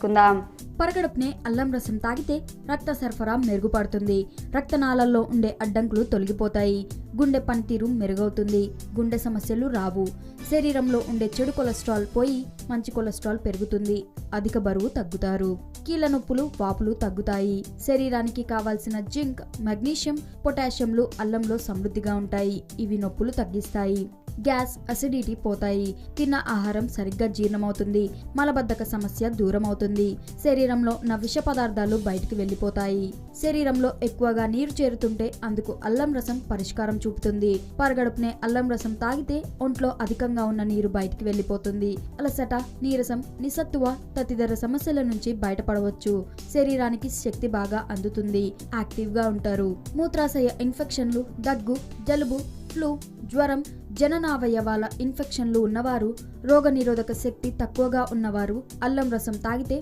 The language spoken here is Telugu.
కుందాం. పరగడుపునే అల్లం రసం తాగితే రక్త సరఫరా మెరుగుపడుతుంది. రక్తనాళాల్లో ఉండే అడ్డంకులు తొలగిపోతాయి. గుండె పనితీరు మెరుగవుతుంది. గుండె సమస్యలు రావు. శరీరంలో ఉండే చెడు కొలెస్ట్రాల్ పోయి మంచి కొలెస్ట్రాల్ పెరుగుతుంది. అధిక బరువు తగ్గుతారు. కీళ్ళ నొప్పులు, వాపులు తగ్గుతాయి. శరీరానికి కావాల్సిన జింక్, మెగ్నీషియం, పొటాషియంలు అల్లంలో సమృద్ధిగా ఉంటాయి. ఇవి నొప్పులు తగ్గిస్తాయి. గ్యాస్, అసిడిటీ పోతాయి. తిన్న ఆహారం సరిగ్గా జీర్ణమవుతుంది. మలబద్ధక సమస్య దూరం అవుతుంది. శరీరంలో ఉన్న విష పదార్థాలు బయటికి వెళ్లిపోతాయి. శరీరంలో ఎక్కువగా నీరు చేరుతుంటే అందుకు అల్లం రసం పరిష్కారం చూపుతుంది. పరగడుపునే అల్లం రసం తాగితే ఒంట్లో అధికంగా ఉన్న నీరు బయటికి వెళ్లిపోతుంది. అలసట, నీరసం, నిస్సత్తువ తదితర సమస్యల నుంచి బయటపడవచ్చు. శరీరానికి శక్తి బాగా అందుతుంది. యాక్టివ్ గా ఉంటారు. మూత్రాశయ ఇన్ఫెక్షన్లు, దగ్గు, జలుబు, ఫ్లూ, జ్వరం, జననావయవాల ఇన్ఫెక్షన్లు ఉన్నవారు, రోగనిరోధక శక్తి తక్కువగా ఉన్నవారు అల్లం రసం తాగితే